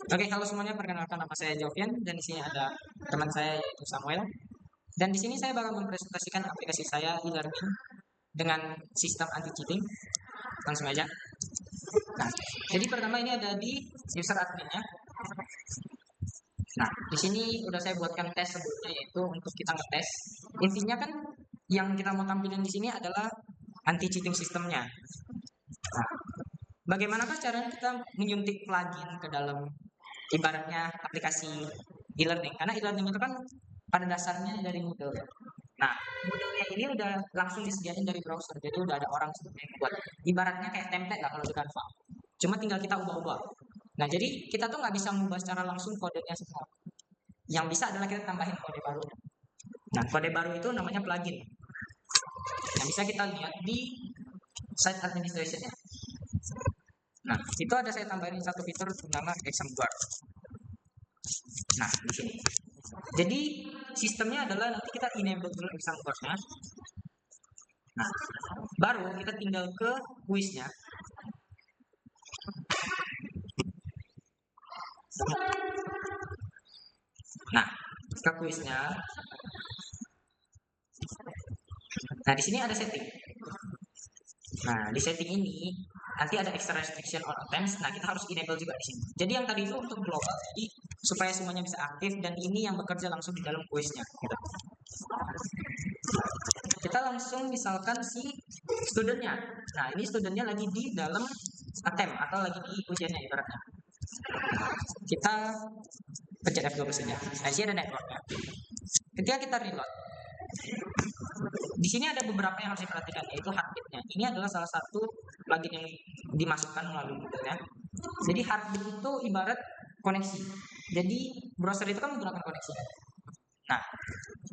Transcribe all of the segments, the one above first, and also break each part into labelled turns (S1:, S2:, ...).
S1: Oke, halo semuanya, perkenalkan nama saya Jovian dan di sini ada teman saya yaitu Samuel. Dan di sini saya bakal mempresentasikan aplikasi saya e-learning dengan sistem anti cheating. Langsung aja. Nah, jadi pertama ini ada di user adminnya. Nah, di sini udah saya buatkan tes sebelumnya yaitu untuk kita ngetes. Intinya kan yang kita mau tampilin di sini adalah anti cheating sistemnya. Nah, bagaimanakah caranya kita menyuntik plugin ke dalam ibaratnya aplikasi e-learning? Karena e-learning itu kan pada dasarnya dari Moodle. Nah, Moodle-nya ini udah langsung disediain dari browser, jadi udah ada orang sebelumnya yang buat. Ibaratnya kayak template lah kalau di Canva. Cuma tinggal kita ubah-ubah. Nah, jadi kita tuh nggak bisa mengubah secara langsung kodenya semua. Yang bisa adalah kita tambahin kode baru. Nah, kode baru itu namanya plugin. Yang bisa kita lihat di site administration-nya. Nah, itu ada saya tambahin satu fitur bernama exam guard. Nah, di sini. Jadi sistemnya adalah nanti kita enable dulu exam guard-nya. Nah, baru kita tinggal ke kuisnya. Nah, ke kuisnya. Nah, di sini ada setting. Nah, di setting ini nanti ada extra restriction on attempts. Nah, kita harus enable juga di sini. Jadi yang tadi itu untuk global, jadi supaya semuanya bisa aktif dan ini yang bekerja langsung di dalam kuisnya. Gitu. Kita langsung misalkan si studentnya. Nah, ini studentnya lagi di dalam attempt atau lagi di ujiannya ibaratnya. Kita pencet F12 saja. Nah, sini ada networknya. Ketika kita reload, di sini ada beberapa yang harus diperhatikan yaitu heartbeat-nya. Ini adalah salah satu plugin yang dimasukkan melalui Google-nya. Jadi heartbeat itu ibarat koneksi. Jadi browser itu kan menggunakan koneksi. Nah,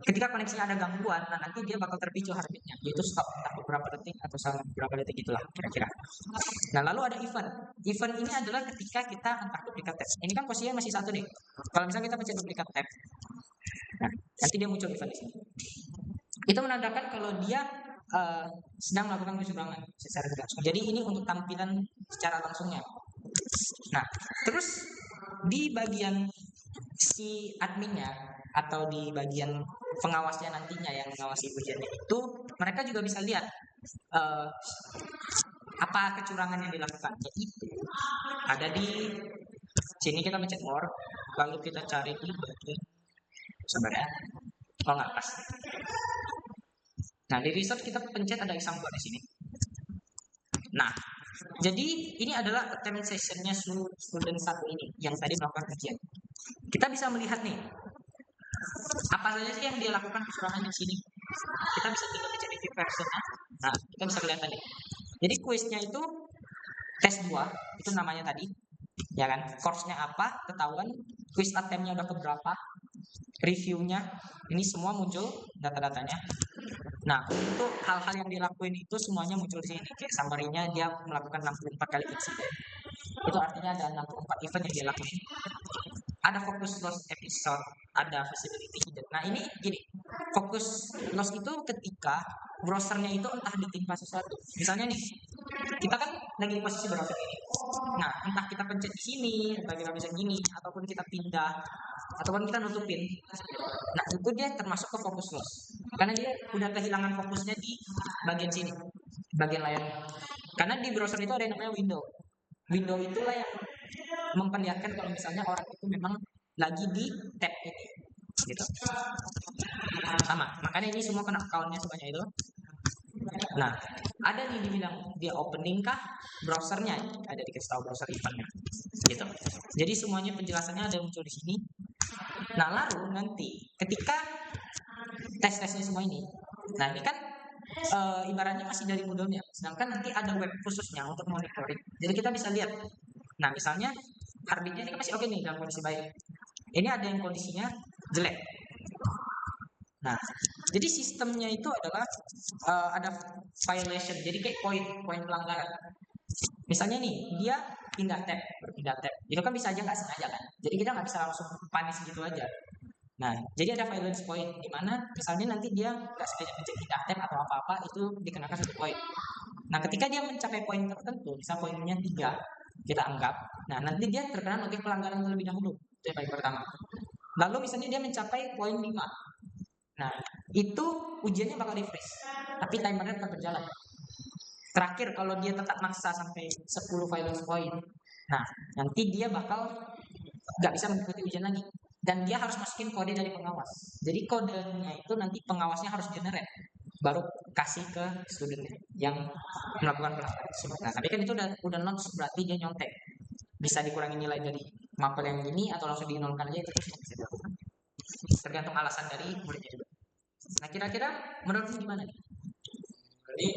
S1: ketika koneksinya ada gangguan, nah nanti dia bakal terpicu heartbeat-nya, yaitu stop entah beberapa detik atau selama beberapa detik itulah kira-kira. Nah, lalu ada event. Event ini adalah ketika kita entah duplikat tab. Ini kan posisinya masih satu nih. Kalau misalnya kita pencet duplikat tab, nah nanti dia muncul event di sini. Itu menandakan kalau dia sedang melakukan kecurangan secara tidak langsung. Jadi ini untuk tampilan secara langsungnya. Nah, terus di bagian si adminnya atau di bagian pengawasnya nantinya yang mengawasi ujiannya itu mereka juga bisa lihat apa kecurangan yang dilakukan. Yaitu ada di sini kita mencet more, lalu kita cari di bagian sebenarnya oh nggak pas. Nah, di result kita pencet ada exam di sini. Nah, jadi ini adalah attempt sessionnya student satu ini yang tadi melakukan ujian. Kita bisa melihat nih apa saja sih yang dia lakukan kecurangan di sini. Kita bisa tinggal mencari review versionnya. Nah, kita bisa kelihatan nih. Jadi kuisnya itu tes 2, itu namanya tadi. Ya kan? Course-nya apa? Ketahuan. Quiz attempt-nya udah keberapa? Reviewnya ini semua muncul data-datanya. Nah, untuk hal-hal yang dilakuin itu semuanya muncul di sini. Kayak summary-nya dia melakukan 64 kali insiden. Itu artinya ada 64 event yang dia lakuin. Ada focus loss episode, ada visibility hidden. Nah, ini gini. Fokus loss itu ketika browsernya itu entah ditimpa sesuatu. Misalnya nih, kita kan lagi di posisi browser ini. Nah, entah kita pencet di sini, entah kita pencet gini, ataupun kita pindah, ataupun kita nutupin. Nah, itu dia termasuk ke fokus loss. Karena dia udah kehilangan fokusnya di bagian sini, bagian layar. Karena di browser itu ada yang namanya window. Window itulah yang memperlihatkan kalau misalnya orang itu memang lagi di tab ini. Gitu. Sama. Makanya ini semua kena account-nya semuanya itu. Nah, ada nih dibilang dia opening kah browsernya, ada dikasih tahu browser eventnya, gitu. Jadi semuanya penjelasannya ada muncul di sini. Nah, lalu nanti ketika tes-tesnya semua ini, nah ini kan ibaratnya masih dari Moodle-nya, sedangkan nanti ada web khususnya untuk monitoring. Jadi kita bisa lihat. Nah, misalnya heartbeat-nya ini kan masih oke nih dalam kondisi baik. Ini ada yang kondisinya jelek. Nah, jadi sistemnya itu adalah ada violation, jadi kayak poin pelanggaran. Misalnya nih, dia berpindah tab. Itu kan bisa aja nggak sengaja kan. Jadi kita nggak bisa langsung panis gitu aja. Nah, jadi ada violence point di mana misalnya nanti dia nggak sengaja pencet pindah tab atau apa-apa itu dikenakan 1 poin. Nah, ketika dia mencapai poin tertentu, misal poinnya 3, kita anggap. Nah, nanti dia terkena notif pelanggaran terlebih dahulu. Itu yang paling pertama. Lalu misalnya dia mencapai poin 5. Nah, itu ujiannya bakal refresh. Tapi timernya tetap berjalan. Terakhir kalau dia tetap maksa sampai 10 violence point. Nah, nanti dia bakal nggak bisa mengikuti ujian lagi. Dan dia harus masukin kode dari pengawas. Jadi kodenya itu nanti pengawasnya harus generate. Baru kasih ke studentnya yang melakukan pelanggaran tersebut. Nah, tapi kan itu udah nol, berarti dia nyontek. Bisa dikurangi nilai dari mapel yang gini atau langsung dinolkan aja, itu bisa dilakukan. Tergantung alasan dari muridnya juga. Nah, kira-kira menurutmu gimana nih?
S2: Ini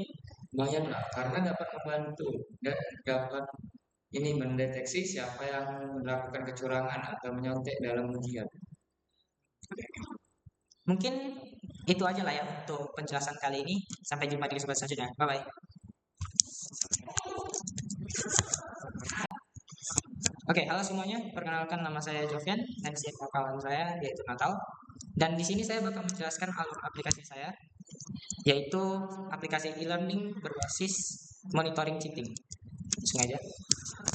S2: lumayan lah, karena dapat membantu dan dapat ini mendeteksi siapa yang melakukan kecurangan atau menyontek dalam ujian.
S1: Mungkin itu aja lah ya untuk penjelasan kali ini. Sampai jumpa di kesempatan selanjutnya. Bye-bye. Oke, halo semuanya. Perkenalkan, nama saya Jovian dan si kawan saya yaitu Natal. Dan di sini saya bakal menjelaskan alur aplikasi saya, yaitu aplikasi e-learning berbasis monitoring cheating. Sengaja.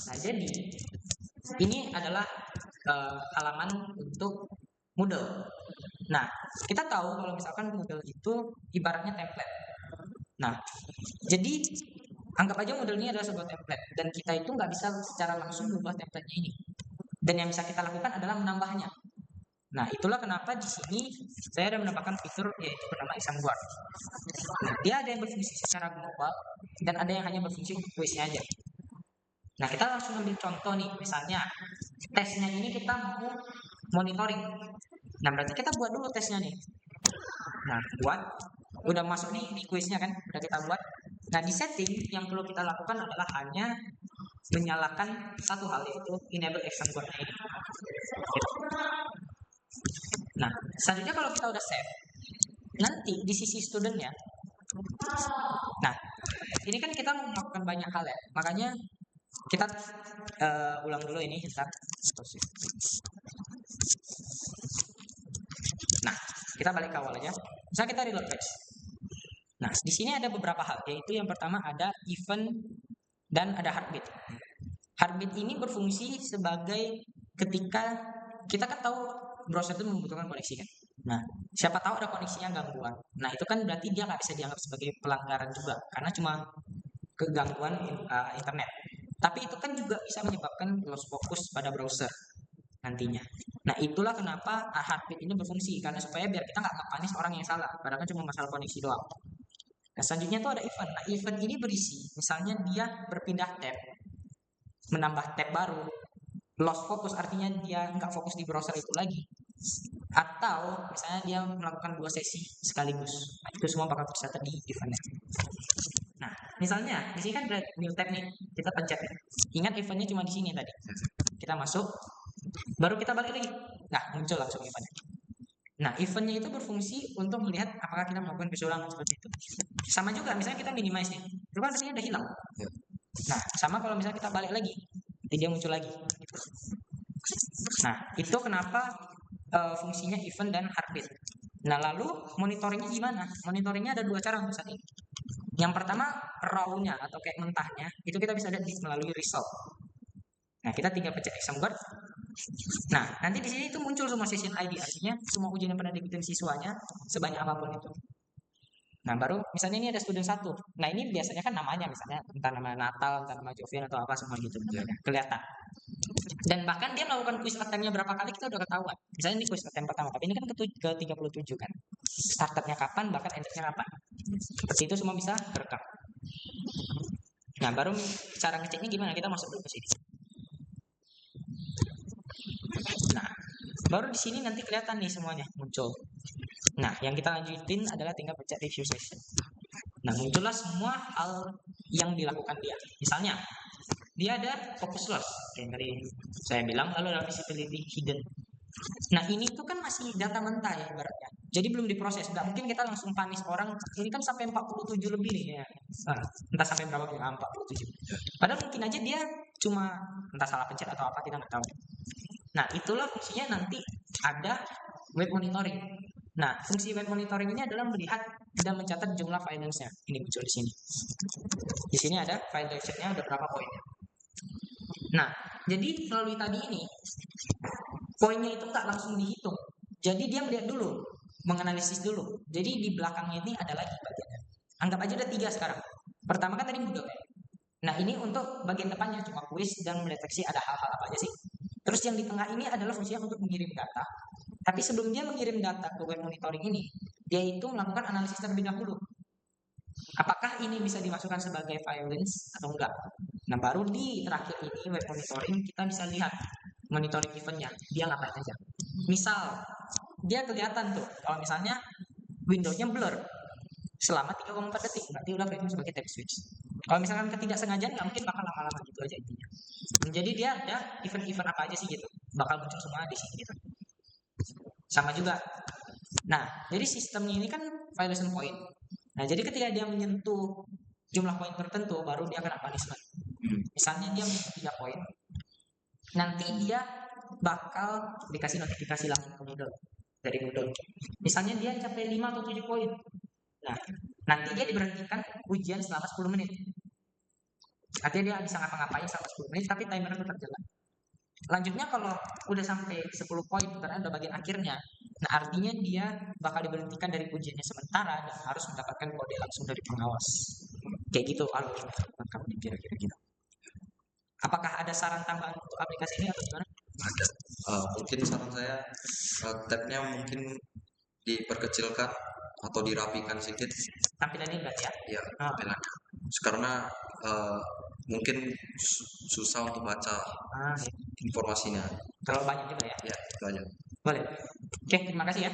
S1: Nah, jadi ini adalah halaman untuk Moodle. Nah, kita tahu kalau misalkan Moodle itu ibaratnya template. Nah, jadi anggap aja Moodle ini adalah sebuah template dan kita itu nggak bisa secara langsung mengubah template-nya ini. Dan yang bisa kita lakukan adalah menambahnya. Nah, itulah kenapa di sini saya ada menambahkan fitur yaitu bernama exam guard. Nah, dia ada yang berfungsi secara global dan ada yang hanya berfungsi untuk kuisnya aja. Nah, kita langsung ambil contoh nih, misalnya tesnya ini kita mau monitoring. Nah, berarti kita buat dulu tesnya nih. Nah, buat, udah masuk nih di kuisnya kan, udah kita buat. Nah, di setting yang perlu kita lakukan adalah hanya menyalakan satu hal, yaitu enable exam guard ini. Nah, selanjutnya kalau kita udah save, nanti di sisi studentnya, nah ini kan kita mau melakukan banyak hal ya, makanya kita ulang dulu ini bentar. Nah, kita balik ke awal aja. Misalnya kita reload page. Nah, di sini ada beberapa hal, yaitu yang pertama ada event dan ada heartbeat. Heartbeat ini berfungsi sebagai ketika kita kan tahu browser itu membutuhkan koneksi kan. Nah, siapa tahu ada koneksinya gangguan. Nah, itu kan berarti dia nggak bisa dianggap sebagai pelanggaran juga, karena cuma kegangguan internet. Tapi itu kan juga bisa menyebabkan loss fokus pada browser nantinya. Nah, itulah kenapa heartbeat ini berfungsi, karena supaya biar kita nggak ngepanis orang yang salah, padahal kan cuma masalah koneksi doang. Nah, selanjutnya itu ada event. Nah, event ini berisi, misalnya dia berpindah tab, menambah tab baru, lost focus artinya dia nggak fokus di browser itu lagi, atau misalnya dia melakukan 2 sesi sekaligus. Nah, itu semua bakal tercatat di eventnya. Nah, misalnya di sini kan ada new tab nih, kita pencet. Ingat eventnya cuma di sini tadi. Kita masuk, baru kita balik lagi. Nah, muncul langsung eventnya. Nah, eventnya itu berfungsi untuk melihat apakah kita melakukan kecurangan seperti itu. Sama juga, misalnya kita minimize nih, itu kan artinya udah hilang. Nah, sama kalau misalnya kita balik lagi, nanti dia muncul lagi. Nah, itu kenapa fungsinya event dan heartbeat. Nah, lalu monitoringnya gimana? Monitoringnya ada 2 cara misalnya. Yang pertama, raw-nya atau kayak mentahnya, itu kita bisa lihat melalui result. Nah, kita tinggal pencet exam guard. Nah, nanti di sini itu muncul semua session ID, artinya semua ujian yang pernah diikutin siswanya sebanyak apapun itu. Nah, baru misalnya ini ada student 1. Nah, ini biasanya kan namanya, misalnya entah nama Natal, entah nama Jovian atau apa semua gitu. Kelihatan. Dan bahkan dia melakukan quiz attempt-nya berapa kali kita udah ketahuan. Misalnya ini quiz attempt pertama, tapi ini kan ke 37 kan. Startnya kapan, bahkan endnya kapan. Seperti itu semua bisa terekam. Nah, baru cara ngeceknya gimana? Kita masuk dulu ke sini. Nah, baru di sini nanti kelihatan nih semuanya muncul. Nah, yang kita lanjutin adalah tinggal pencet review session. Nah, muncullah semua hal yang dilakukan dia. Misalnya, dia ada focus loss, kayak tadi saya bilang, lalu ada visibility hidden. Nah, ini tuh kan masih data mentah ya ibaratnya. Jadi belum diproses. Nggak mungkin kita langsung panis orang, ini kan sampai 47 lebih nih ya. Nah, entah sampai berapa, 47. Padahal mungkin aja dia cuma entah salah pencet atau apa, kita nggak tahu. Nah, itulah fungsinya nanti ada web monitoring. Nah, fungsi web monitoring ini adalah melihat dan mencatat jumlah filenya. Ini muncul di sini. Di sini ada file dashboard-nya ada berapa poinnya. Nah, jadi melalui tadi ini poinnya itu tak langsung dihitung. Jadi dia melihat dulu, menganalisis dulu. Jadi di belakangnya ini ada lagi bagiannya. Anggap aja ada 3 sekarang. Pertama kan tadi Moodle ya. Nah ini untuk bagian depannya cuma kuis dan mendeteksi ada hal-hal apa aja sih. Terus yang di tengah ini adalah fungsinya untuk mengirim data. Tapi sebelum dia mengirim data ke web monitoring ini, dia itu melakukan analisis terlebih dahulu. Apakah ini bisa dimasukkan sebagai violence atau enggak? Nah baru di terakhir ini web monitoring kita bisa lihat monitoring eventnya dia ngapain aja. Misal dia kelihatan tuh kalau misalnya windownya blur selama 3,4 detik berarti udah kehitung sebagai tap switch. Kalau misalkan ketidaksengajaan nggak mungkin bakal lama-lama gitu aja intinya. Jadi dia ada event-event apa aja sih gitu bakal muncul semua di sini gitu. Sama juga. Nah jadi sistemnya ini kan violation point. Nah jadi ketika dia menyentuh jumlah poin tertentu baru dia kena punishment. Misalnya dia menyentuh 3 poin, nanti dia bakal dikasih notifikasi langsung ke Moodle dari Moodle. Misalnya dia capai 5 atau 7 poin. Nah, nanti dia diberhentikan ujian selama 10 menit. Artinya dia bisa ngapa-ngapain selama 10 menit tapi timer tetap jalan. Lanjutnya kalau udah sampai 10 poin karena udah bagian akhirnya, nah artinya dia bakal diberhentikan dari ujiannya sementara dan harus mendapatkan kode langsung dari pengawas. Kayak gitu alurnya lengkap kira-kira gitu. Apakah ada saran tambahan untuk aplikasi ini atau gimana?
S3: Ada. Mungkin saran saya tabnya mungkin diperkecilkan atau dirapikan sedikit.
S1: Tampilannya enggak ya?
S3: Ya, tampilannya. Karena mungkin susah untuk baca informasinya.
S1: Terlalu banyak juga ya?
S3: Ya, itu aja.
S1: Boleh. Oke, terima kasih ya.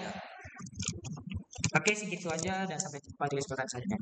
S1: Oke, segitu aja dan sampai jumpa di kesempatan selanjutnya.